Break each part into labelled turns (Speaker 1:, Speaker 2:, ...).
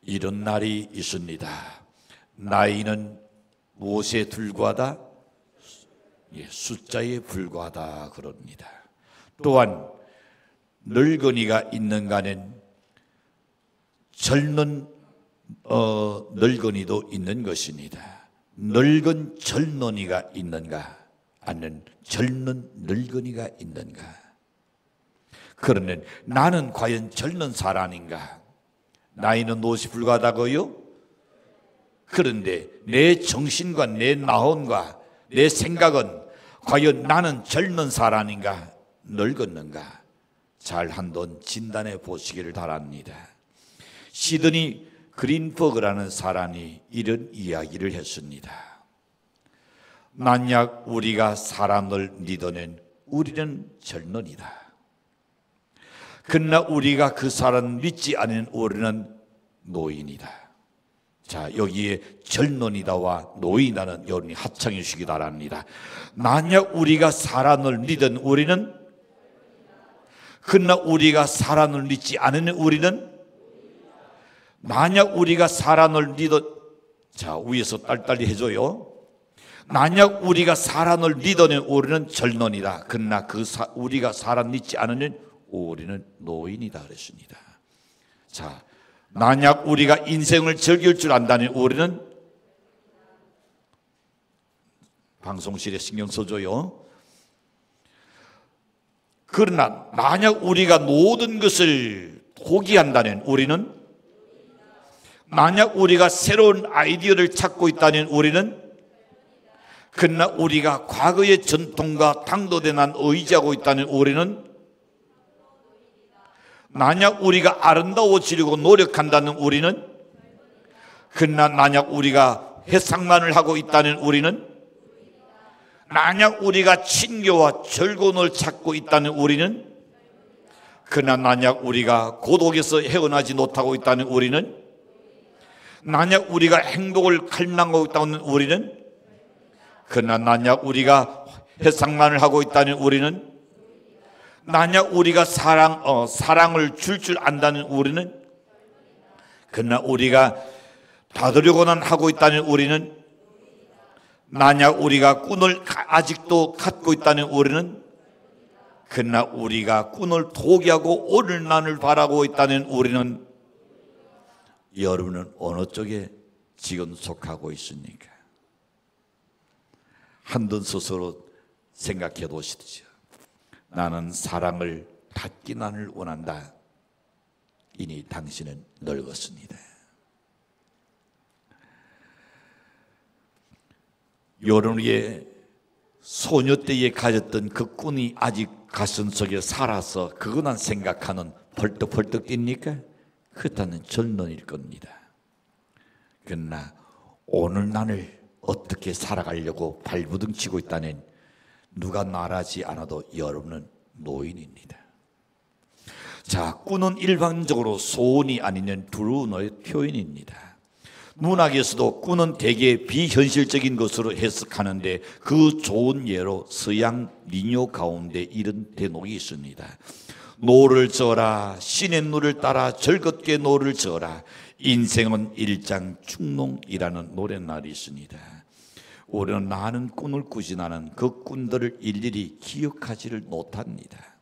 Speaker 1: 이런 날이 있습니다. 나이는 무엇에 불과하다? 숫자에 불과하다 그럽니다. 또한 늙은이가 있는가는 젊은 늙은이도 있는 것입니다. 늙은 젊은이가 있는가? 아니면 젊은 늙은이가 있는가? 그러면 나는 과연 젊은 사람인가? 나이는 무엇이 불과하다고요? 그런데 내 정신과 내 마음과 내 생각은 과연 나는 젊은 사람인가? 늙었는가? 잘 한번 진단해 보시기를 바랍니다. 시드니 그린버그라는 사람이 이런 이야기를 했습니다. 만약 우리가 사람을 믿으면 우리는 젊은이다. 그러나 우리가 그 사람을 믿지 않는 우리는 노인이다. 자, 여기에 젊은이다와 노인이다는 여러분이 합창해 주시기 바랍니다. 만약 우리가 사람을 믿은 우리는, 그러나 우리가 사람을 믿지 않는 우리는, 만약 우리가 사람을 믿어, 자, 위에서 딸딸이 해줘요. 만약 우리가 사람을 믿어낸 우리는 젊은이다. 그러나 우리가 사람 믿지 않으면 우리는 노인이다 그랬습니다. 자, 만약 우리가 인생을 즐길 줄 안다면 우리는, 방송실에 신경 써줘요. 그러나 만약 우리가 모든 것을 포기한다면 우리는, 만약 우리가 새로운 아이디어를 찾고 있다면 우리는, 그러나 우리가 과거의 전통과 당도된 한 의지하고 있다면 우리는, 만약 우리가 아름다워지려고 노력한다는 우리는, 그러나 만약 우리가 해상만을 하고 있다는 우리는, 만약 우리가 친교와 즐거움을 찾고 있다는 우리는, 그러나 만약 우리가 고독에서 헤어나지 못하고 있다는 우리는, 만약 우리가 행복을 갈망하고 있다는 우리는, 그러나 만약 우리가 해상만을 하고 있다는 우리는, 만약 우리가 사랑을 줄 안다는 우리는, 그러나 우리가 받으려고는 하고 있다는 우리는, 만약 우리가 꿈을 아직도 갖고 있다는 우리는, 그러나 우리가 꿈을 포기하고 오늘 날을 바라고 있다는 우리는, 여러분은 어느 쪽에 지금 속하고 있습니까? 한번 스스로 생각해 보시죠. 나는 사랑을 받기만을 원한다. 이니 당신은 늙었습니다. 여러분의 소녀 때에 가졌던 그 꿈이 아직 가슴속에 살아서 그것만 생각하는 벌떡벌떡 뜁니까? 그렇다면 젊은일 겁니다. 그러나 오늘 날을 어떻게 살아가려고 발부둥치고 있다는, 누가 말하지 않아도 여러분은 노인입니다. 자, 꿈은 일반적으로 소원이 아니면 두려움의 표현입니다. 문학에서도 꿈은 대개 비현실적인 것으로 해석하는데 그 좋은 예로 서양 민요 가운데 이런 대목이 있습니다. 노를 저어라, 신의 노를 따라 즐겁게 노를 저어라, 인생은 일장 축농이라는 노랫말이 있습니다. 우리는 많은 꿈을 꾸지 않은 그 꿈들을 일일이 기억하지를 못합니다.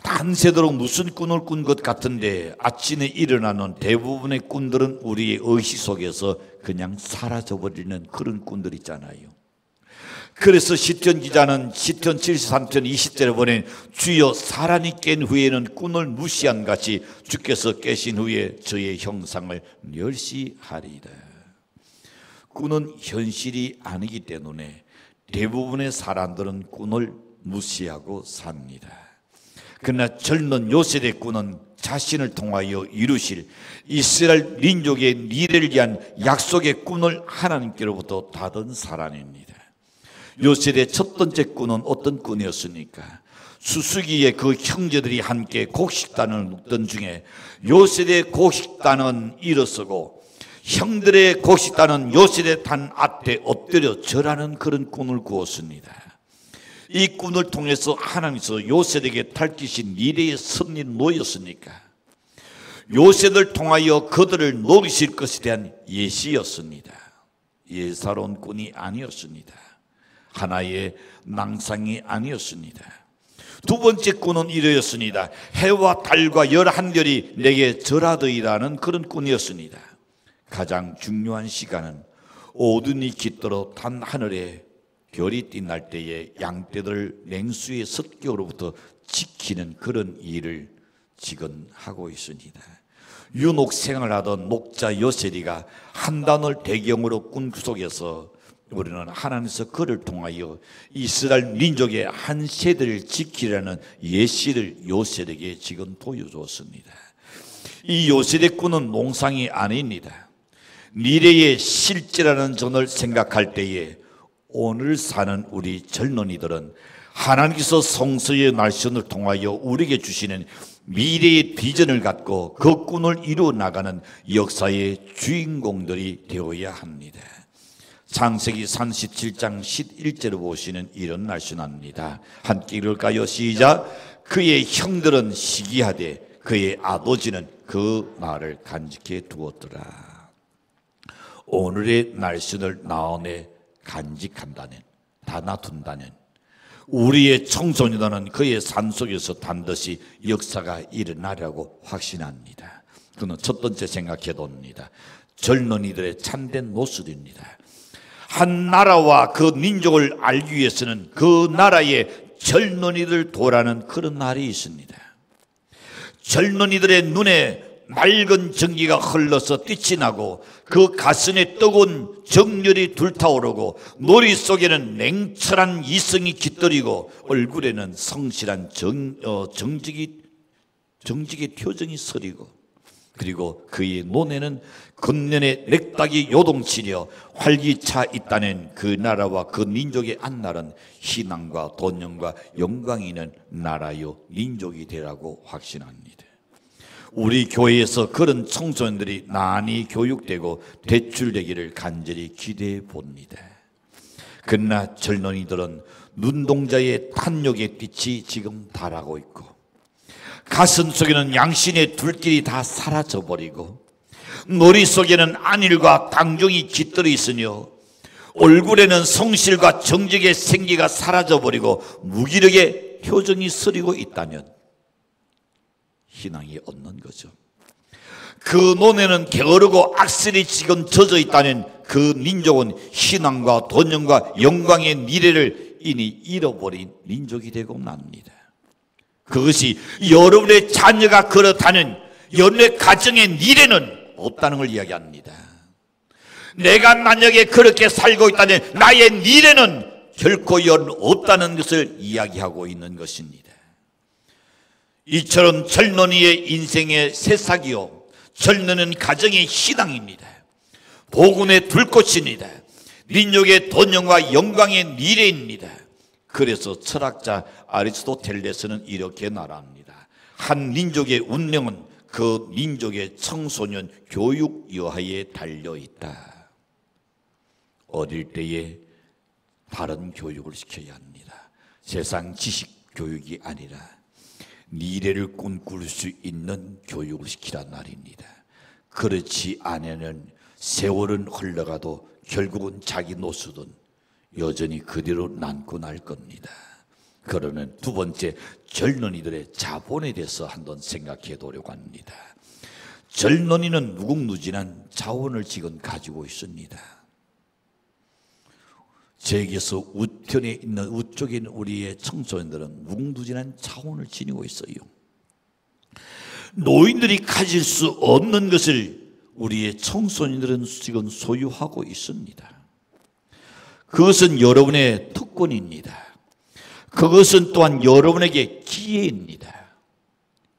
Speaker 1: 밤새도록 무슨 꿈을 꾼 것 같은데 아침에 일어나는 대부분의 꿈들은 우리의 의식 속에서 그냥 사라져버리는 그런 꿈들 있잖아요. 그래서 시편 기자는 시편 73편 20절에 보낸 주여 사람이 깬 후에는 꿈을 무시한 같이 주께서 깨신 후에 저의 형상을 멸시하리이다. 꿈은 현실이 아니기 때문에 대부분의 사람들은 꿈을 무시하고 삽니다. 그러나 젊은 요셉의 꿈은 자신을 통하여 이루실 이스라엘 민족의 미래를 위한 약속의 꿈을 하나님께로부터 받은 사람입니다. 요셉의 첫 번째 꿈은 어떤 꿈이었습니까? 수수기에 그 형제들이 함께 곡식단을 묶던 중에 요셉의 곡식단은 일어서고 형들의 곡식단은 요셉의 단 앞에 엎드려 절하는 그런 꿈을 꾸었습니다. 이 꿈을 통해서 하나님께서 요셉에게 밝히신 미래의 섭리는 뭐였습니까? 요셉을 통하여 그들을 노리실 것에 대한 예시였습니다. 예사로운 꾼이 아니었습니다. 하나의 낭상이 아니었습니다. 두 번째 꾼은 이러였습니다. 해와 달과 11별이 내게 절하더이라는 그런 꾼이었습니다. 가장 중요한 시간은 오둔이 깃들어 단 하늘에 별이 빛날 때에 양떼들 냉수의 습격으로부터 지키는 그런 일을 지금 하고 있습니다. 유목 생활하던 목자 요셉이가 한단을 배경으로 꾼 속에서 우리는 하나님께서 그를 통하여 이스라엘 민족의 한 세대를 지키라는 예시를 요셉에게 지금 보여주었습니다. 이 요셉의 꾼은 농상이 아닙니다. 미래의 실제라는 점을 생각할 때에 오늘 사는 우리 젊은이들은 하나님께서 성서의 말씀을 통하여 우리에게 주시는 미래의 비전을 갖고 그 꾼을 이루어 나가는 역사의 주인공들이 되어야 합니다. 창세기 37장 11절을 보시는 이런 말씀합니다. 함께 읽을까요? 시작. 그의 형들은 시기하되 그의 아버지는 그 말을 간직해 두었더라. 오늘의 말씀을 나온에 간직한다는, 닫아둔다는, 우리의 청소년들은 그의 산속에서 반드시 역사가 일어나려고 확신합니다. 그는 첫 번째 생각해 봅니다. 젊은이들의 참된 모습입니다. 한 나라와 그 민족을 알기 위해서는 그 나라의 젊은이들 도라는 그런 날이 있습니다. 젊은이들의 눈에 맑은 전기가 흘러서 빛이 나고 그 가슴에 뜨거운 정열이 불타오르고 머릿속에는 냉철한 이성이 깃들이고 얼굴에는 성실한 정직의 표정이 서리고 그리고 그의 눈에는 근년의 렉닭이 요동치려 활기차 있다는 그 나라와 그 민족의 앞날은 희망과 돈영과 영광이 있는 나라요 민족이 되라고 확신합니다. 우리 교회에서 그런 청소년들이 많이 교육되고 대출되기를 간절히 기대해 봅니다. 그러나 젊은이들은 눈동자의 탄력의 빛이 지금 달하고 있고 가슴 속에는 양심의 둘길이 다 사라져버리고 머릿속에는 안일과 강종이 깃들어 있으며 얼굴에는 성실과 정직의 생기가 사라져버리고 무기력의 표정이 서리고 있다면 희망이 없는 거죠. 그 눈에는 게으르고 악설이 지금 젖어 있다는 그 민족은 희망과 돈영과 영광의 미래를 이미 잃어버린 민족이 되고 납니다. 그것이 여러분의 자녀가 그렇다는 여러분의 가정의 미래는 없다는 걸 이야기합니다. 내가 만약에 그렇게 살고 있다면 나의 미래는 결코 여러분 없다는 것을 이야기하고 있는 것입니다. 이처럼 젊은이의 인생의 새싹이요 젊은이는 가정의 희망입니다. 복음의 불꽃입니다. 민족의 돈영과 영광의 미래입니다. 그래서 철학자 아리스토텔레스는 이렇게 말합니다. 한 민족의 운명은 그 민족의 청소년 교육 여하에 달려있다. 어릴 때에 바른 교육을 시켜야 합니다. 세상 지식 교육이 아니라 미래를 꿈꿀 수 있는 교육을 시키란 말입니다. 그렇지 않으면 세월은 흘러가도 결국은 자기 노릇은 여전히 그대로 남고 날 겁니다. 그러는 두 번째, 젊은이들의 자본에 대해서 한번 생각해 보려고 합니다. 젊은이는 무궁무진한 자원을 지금 가지고 있습니다. 세계에서 우편에 있는 우쪽에 있는 우리의 청소년들은 무궁무진한 자원을 지니고 있어요. 노인들이 가질 수 없는 것을 우리의 청소년들은 지금 소유하고 있습니다. 그것은 여러분의 특권입니다. 그것은 또한 여러분에게 기회입니다.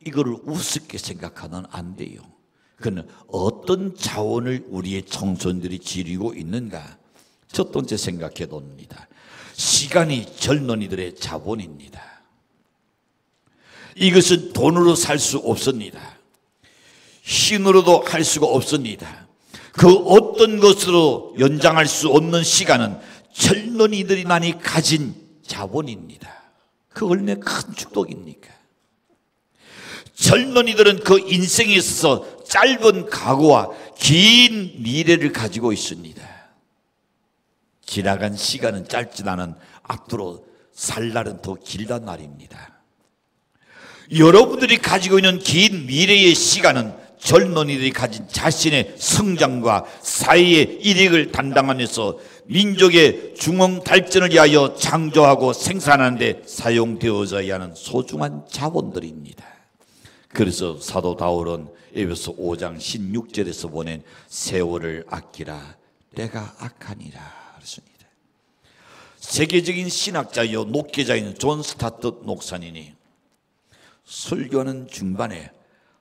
Speaker 1: 이거를 우습게 생각하면 안 돼요. 그는 어떤 자원을 우리의 청소년들이 지니고 있는가? 첫 번째 생각해 봅니다. 시간이 젊은이들의 자본입니다. 이것은 돈으로 살 수 없습니다. 힘으로도 할 수가 없습니다. 그 어떤 것으로 연장할 수 없는 시간은 젊은이들이만이 가진 자본입니다. 그 얼마나 큰 축복입니까? 젊은이들은 그 인생에 있어서 짧은 각오와 긴 미래를 가지고 있습니다. 지나간 시간은 짧지만은 앞으로 살 날은 더 길단 말입니다. 여러분들이 가지고 있는 긴 미래의 시간은 젊은이들이 가진 자신의 성장과 사회의 일익을 담당하면서 민족의 중흥 발전을 위하여 창조하고 생산하는 데 사용되어져야 하는 소중한 자본들입니다. 그래서 사도 바울은 에베소 5장 16절에서 보낸 세월을 아끼라 때가 악하니라 그랬습니다. 세계적인 신학자이요 목회자인 존 스타트 목사님이 설교하는 중반에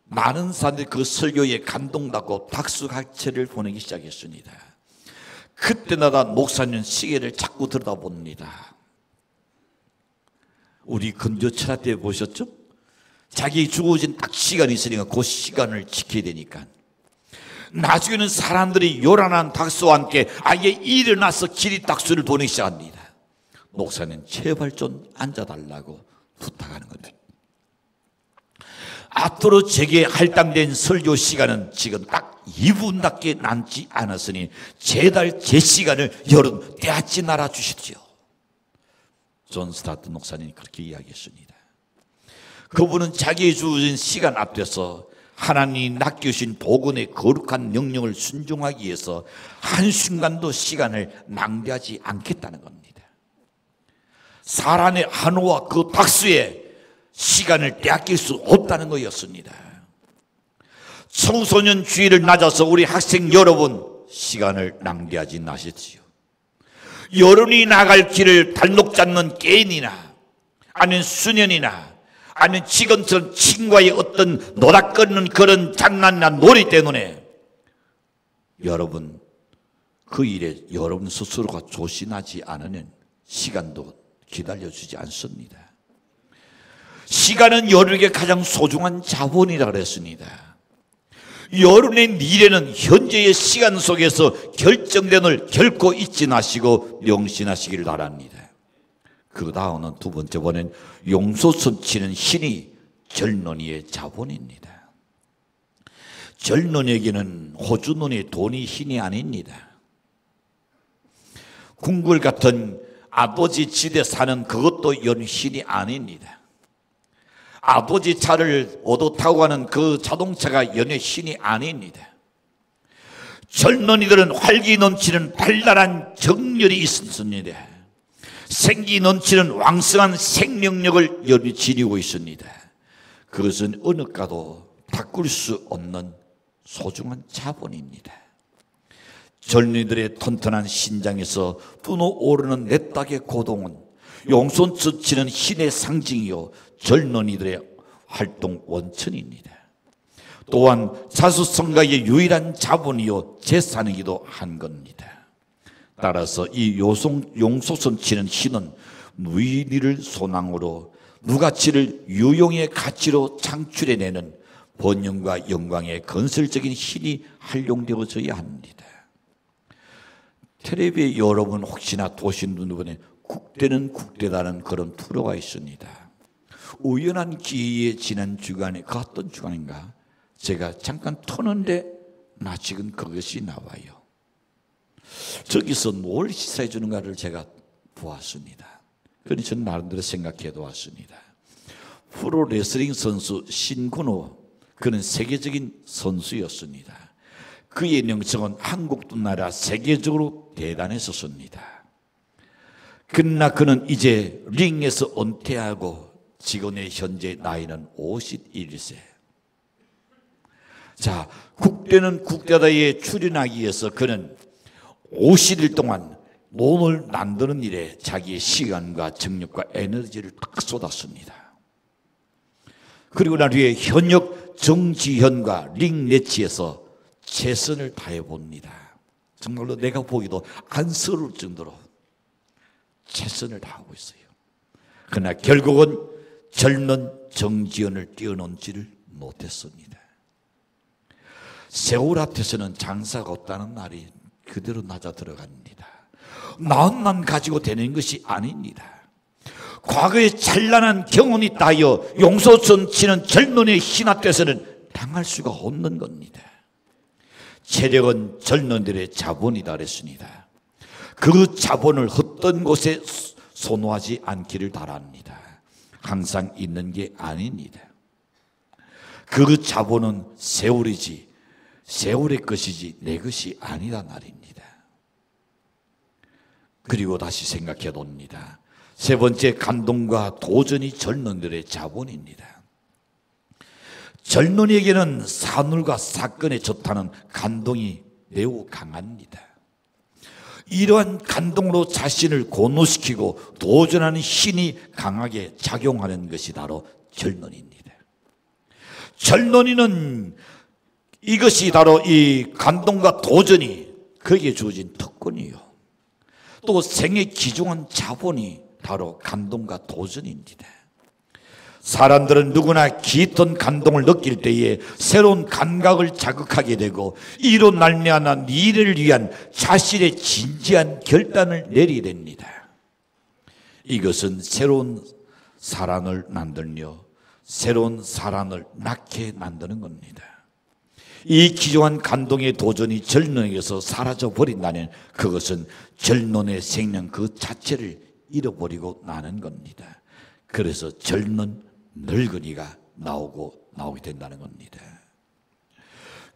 Speaker 1: 많은 사람들이 그 설교에 감동받고 박수갈채를 보내기 시작했습니다. 그때마다 목사님은 시계를 자꾸 들여다봅니다. 우리 근조 철학 때 보셨죠? 자기 주어진 딱 시간이 있으니까 그 시간을 지켜야 되니까. 나중에는 사람들이 요란한 박수와 함께 아예 일어나서 기립박수를 보내기 시작합니다. 목사님 제발 좀 앉아달라고 부탁하는 겁니다. 앞으로 제게 할당된 설교 시간은 지금 딱 2분밖에 남지 않았으니 제달 제 시간을 여러분 떼앗지 말아 주십시오. 존 스타트 목사님이 그렇게 이야기했습니다. 그분은 자기의 주어진 시간 앞에서 하나님이 맡겨주신 복음의 거룩한 명령을 순종하기 위해서 한순간도 시간을 낭비하지 않겠다는 겁니다. 사람의 한호와 그 박수에 시간을 빼앗길 수 없다는 것이었습니다. 청소년 주의를 낮아서 우리 학생 여러분 시간을 낭비하지 마십시오. 여러분이 나갈 길을 발목 잡는 게임이나 아니면 수년이나 아니면 지금처럼 친구와의 어떤 노닥거리는 그런 장난이나 놀이 때문에 여러분 그 일에 여러분 스스로가 조심하지 않으면 시간도 기다려주지 않습니다. 시간은 여러분에게 가장 소중한 자본이라 그랬습니다. 여러분의 미래는 현재의 시간 속에서 결정됨을 결코 잊지 마시고 명심하시기를 바랍니다. 그 다음은 두 번째 번은 용서선치는 신이 젊은이의 자본입니다. 젊은이에게는 호주눈의 돈이 신이 아닙니다. 궁궐 같은 아버지 집에 사는 그것도 연신이 아닙니다. 아버지 차를 얻어 타고 가는 그 자동차가 연의 신이 아닙니다. 젊은이들은 활기 넘치는 발랄한 정열이 있습니다. 생기 넘치는 왕성한 생명력을 연이 지니고 있습니다. 그것은 어느 가도 바꿀 수 없는 소중한 자본입니다. 젊은이들의 튼튼한 신장에서 분어오르는 내 땅의 고동은 용손치는 신의 상징이요 젊은이들의 활동 원천입니다. 또한 자수성가의 유일한 자본이요 재산이기도 한 겁니다. 따라서 이 용소선치는 신은 무의미를 소망으로 무가치를 유용의 가치로 창출해내는 번영과 영광의 건설적인 신이 활용되어져야 합니다. 텔레비에 여러분 혹시나 보신 분들은 국대는 국대다는 그런 프로가 있습니다. 우연한 기회에 지난 주간에 그 어떤 주간인가 제가 잠깐 터는데 마치건 그것이 나와요. 저기서 뭘 시사해 주는가를 제가 보았습니다. 그래서 저는 나름대로 생각해 보았습니다. 프로레슬링 선수 신근호, 그는 세계적인 선수였습니다. 그의 명성은 한국뿐 아니라 세계적으로 대단했었습니다. 그러나 그는 이제 링에서 은퇴하고 지금의 현재 나이는 51세. 자, 국대는 국대다에 출연하기 위해서 그는 50일 동안 몸을 만드는 일에 자기의 시간과 정력과 에너지를 딱 쏟았습니다. 그리고 난 뒤에 현역 정지현과 링매치에서 최선을 다해 봅니다. 정말로 내가 보기도 안쓰러울 정도로 최선을 다하고 있어요. 그러나 결국은 젊은 정지현을 뛰어넘지를 못했습니다. 세월 앞에서는 장사가 없다는 말이 그대로 낮아 들어갑니다. 마음만 가지고 되는 것이 아닙니다. 과거에 찬란한 경험이 따여 용서선 치는 젊은이의 신 앞에서는 당할 수가 없는 겁니다. 체력은 젊은들의 자본이다 그랬습니다. 그 자본을 헛된 곳에 소노하지 않기를 바랍니다. 항상 있는 게 아닙니다. 그 자본은 세월이지 세월의 것이지 내 것이 아니다 말입니다. 그리고 다시 생각해 봅니다. 세 번째, 감동과 도전이 젊은들의 자본입니다. 젊은이에게는 사물과 사건에 좋다는 감동이 매우 강합니다. 이러한 감동으로 자신을 고노시키고 도전하는 힘이 강하게 작용하는 것이 바로 젊은이입니다. 젊은이는 이것이 바로 이 감동과 도전이 그에게 주어진 특권이요. 또 생의 귀중한 자본이 바로 감동과 도전입니다. 사람들은 누구나 깊은 감동을 느낄 때에 새로운 감각을 자극하게 되고 이로 말미암아 미래를 위한 자신의 진지한 결단을 내리게 됩니다. 이것은 새로운 사람을 만들며 새로운 사람을 낳게 만드는 겁니다. 이 귀중한 감동의 도전이 젊은에게서 사라져 버린다면 그것은 젊은의 생명 그 자체를 잃어버리고 나는 겁니다. 그래서 젊은 늙은이가 나오게 된다는 겁니다.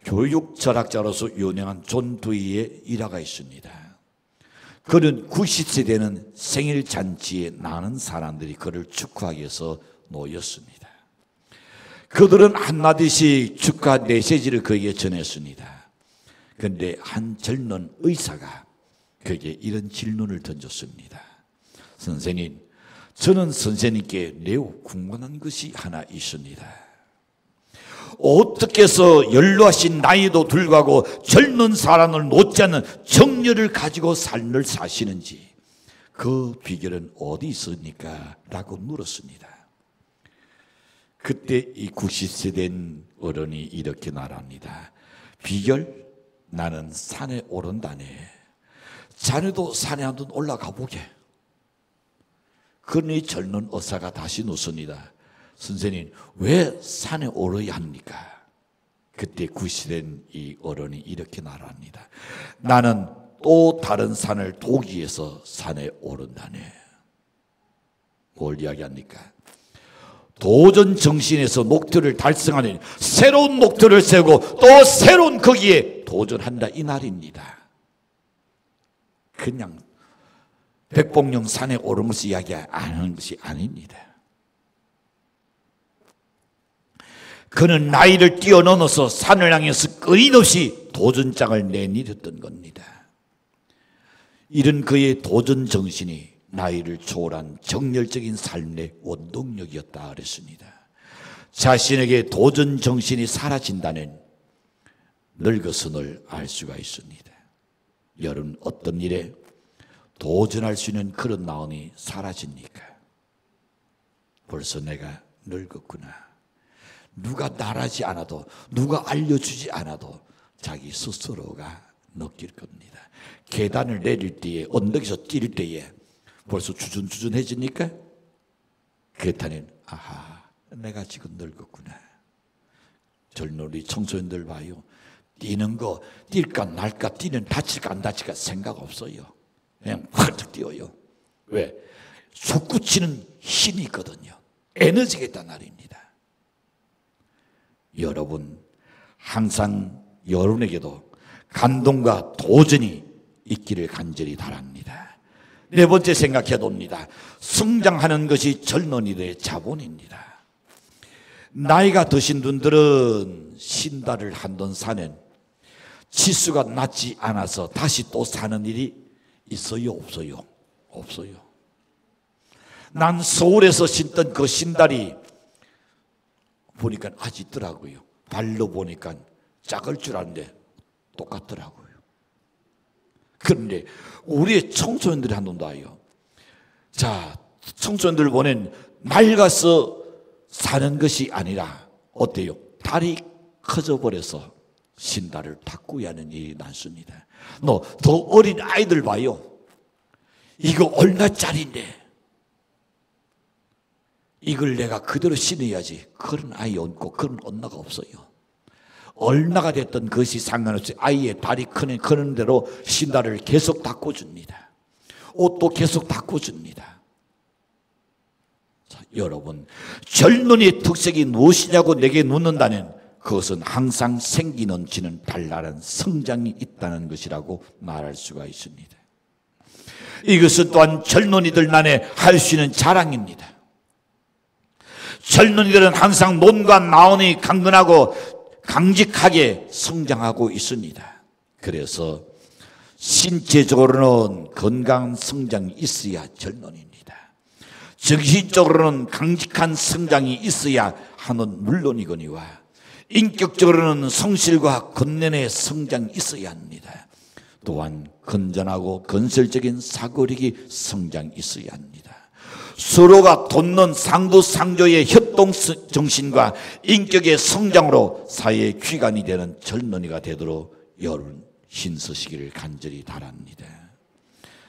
Speaker 1: 교육 철학자로서 유명한 존 두이의 일화가 있습니다. 그는 90세대는 생일 잔치에 많은 사람들이 그를 축하하기 위해서 모였습니다. 그들은 한마디씩 축하 메시지를 그에게 전했습니다. 그런데 한 젊은 의사가 그에게 이런 질문을 던졌습니다. 선생님, 저는 선생님께 매우 궁금한 것이 하나 있습니다. 어떻게 해서 연로하신 나이도 불구하고 젊은 사람을 놓지 않는 정열을 가지고 삶을 사시는지 그 비결은 어디 있습니까? 라고 물었습니다. 그때 이 90세 된 어른이 이렇게 말합니다. 비결? 나는 산에 오른다네. 자네도 산에 한번 올라가 보게. 그러니 젊은 의사가 다시 묻습니다. 선생님, 왜 산에 오르야 합니까? 그때 90세 된 이 어른이 이렇게 말합니다. 나는 또 다른 산을 도기 위해서 산에 오른다네. 뭘 이야기합니까? 도전 정신에서 목표를 달성하는 새로운 목표를 세우고 또 새로운 거기에 도전한다 이 말입니다. 그냥 백봉령 산에 오른 것을 이야기하는 것이 아닙니다. 그는 나이를 뛰어넘어서 산을 향해서 끊임없이 도전장을 내밀었던 겁니다. 이런 그의 도전 정신이 나이를 초월한 정열적인 삶의 원동력이었다 그랬습니다. 자신에게 도전 정신이 사라진다는 늙어선을 알 수가 있습니다. 여러분, 어떤 일에 도전할 수 있는 그런 마음이 사라집니까? 벌써 내가 늙었구나. 누가 말하지 않아도, 누가 알려주지 않아도 자기 스스로가 느낄 겁니다. 계단을 내릴 때에, 언덕에서 뛸 때에 벌써 주준주준해지니까 그렇다면 아하, 내가 지금 늙었구나. 젊은 우리 청소년들 봐요. 뛰는 거 뛸까 말까, 뛰는 다칠까 안 다칠까 생각 없어요. 그냥 활짝 뛰어요. 왜? 솟구치는 힘이 있거든요. 에너지가 있단 말입니다. 여러분, 항상 여러분에게도 감동과 도전이 있기를 간절히 바랍니다. 네 번째 생각해 봅니다. 성장하는 것이 젊은이들의 자본입니다. 나이가 드신 분들은 신다를 한번 사는 치수가 낮지 않아서 다시 또 사는 일이 있어요, 없어요? 없어요. 난 서울에서 신던 그 신달이 보니까 아직 있더라고요. 발로 보니까 작을 줄 알았는데 똑같더라고요. 그런데 우리의 청소년들이 한 놈도 와요. 자, 청소년들 보낸 낡아서 사는 것이 아니라 어때요? 달이 커져 버려서 신달을 바꾸야 하는 일이 많습니다. 더 어린 아이들 봐요. 이거 얼마짜리인데 이걸 내가 그대로 신어야지. 그런 아이 없고 그런 언나가 없어요. 얼마가 됐든 그것이 상관없이 아이의 다리 크는 대로 신발을 계속 바꿔줍니다. 옷도 계속 바꿔줍니다. 자, 여러분, 젊은이의 특색이 무엇이냐고 내게 묻는다면 그것은 항상 생기 넘치는 발랄한 성장이 있다는 것이라고 말할 수가 있습니다. 이것은 또한 젊은이들만에 할 수 있는 자랑입니다. 젊은이들은 항상 몸과 마음이 강건하고 강직하게 성장하고 있습니다. 그래서 신체적으로는 건강한 성장이 있어야 젊은이입니다. 정신적으로는 강직한 성장이 있어야 하는 물론이거니와 인격적으로는 성실과 건면의 성장이 있어야 합니다. 또한 건전하고 건설적인 사고력이 성장이 있어야 합니다. 서로가 돕는 상부상조의 협동 정신과 인격의 성장으로 사회의 귀관이 되는 젊은이가 되도록 여러분 힘쓰시기를 간절히 바랍니다.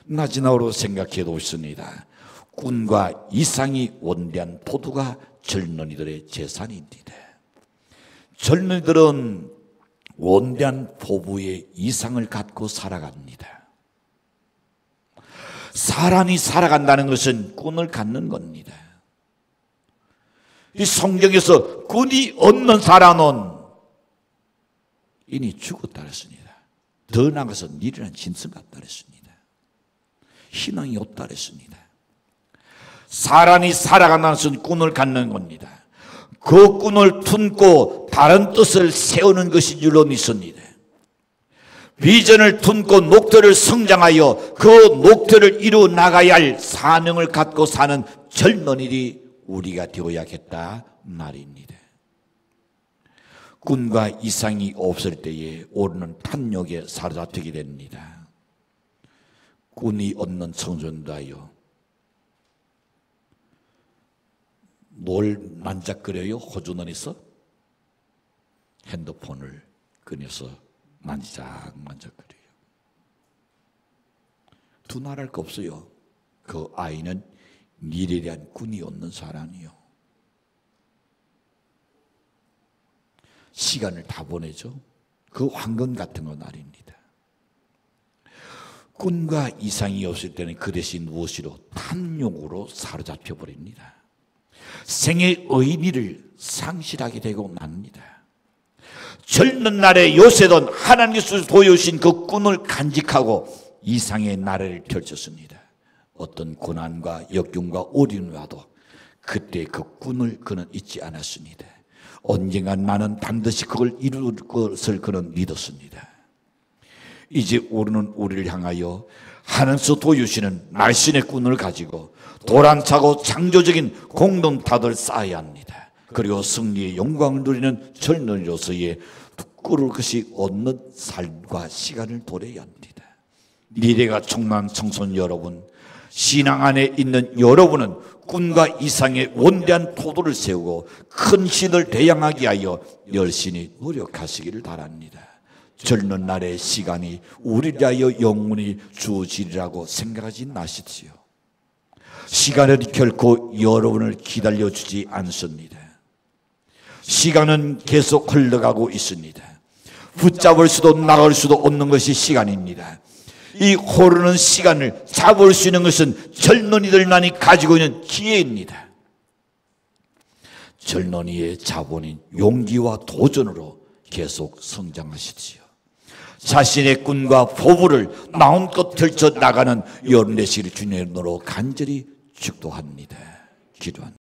Speaker 1: 마지막으로 생각해 보겠습니다. 꾼과 이상이 원대한 포도가 젊은이들의 재산입니다. 젊은이들은 원대한 포부의 이상을 갖고 살아갑니다. 사람이 살아간다는 것은 꾼을 갖는 겁니다. 이 성경에서 꾼이 없는 사람은 이미 죽었다 그랬습니다. 더 나아가서 니르란 짐승 같다 그랬습니다. 희망이 없다 그랬습니다. 사람이 살아간다는 것은 꾼을 갖는 겁니다. 그 꾼을 품고 다른 뜻을 세우는 것이 줄로 믿습니다. 비전을 품고 목표를 성장하여 그 목표를 이루어 나가야 할 사명을 갖고 사는 젊은이들이 우리가 되어야겠다 말입니다. 꾼과 이상이 없을 때에 우리는 탐욕에 사로잡히게 됩니다. 꾼이 없는 청소년도요. 뭘 만작거려요? 호주머니에서 핸드폰을 꺼내서 만작거려요. 두말할 거 없어요. 그 아이는 미래에 대한 꾼이 없는 사람이요. 시간을 다 보내죠. 그 황금 같은 건 아닙니다. 꾼과 이상이 없을 때는 그 대신 무엇으로? 탐욕으로 사로잡혀 버립니다. 생의 의미를 상실하게 되고 맙니다. 젊은 날에 요셉은 하나님께서 보여주신 그 꾼을 간직하고 이상의 나라를 펼쳤습니다. 어떤 고난과 역경과 어려움이 와도 그때 그 꾼을 그는 잊지 않았습니다. 언젠가 나는 반드시 그걸 이룰 것을 그는 믿었습니다. 이제 우리는 우리를 향하여 하나님께서 보여주시는 말씀의 꾼을 가지고 도란차고 창조적인 공동탑을 쌓아야 합니다. 그리고 승리의 영광을 누리는 젊은이로서의 부끄러울 것이 없는 삶과 시간을 보내야 합니다. 미래가 충만한 청소년 여러분, 신앙 안에 있는 여러분은 꾼과 이상의 원대한 포도를 세우고 큰 신을 대항하게 하여 열심히 노력하시기를 바랍니다. 젊은 날의 시간이 우리를 위하여 영원히 주어지리라고 생각하지 마십시오. 시간은 결코 여러분을 기다려주지 않습니다. 시간은 계속 흘러가고 있습니다. 붙잡을 수도 나갈 수도 없는 것이 시간입니다. 이 흐르는 시간을 잡을 수 있는 것은 젊은이들만이 가지고 있는 기회입니다. 젊은이의 자본인 용기와 도전으로 계속 성장하십시오. 자신의 꾼과 포부를 마음껏 펼쳐 나가는 여러분 되시기를 주님으로 간절히 축도합니다. 기도합니다.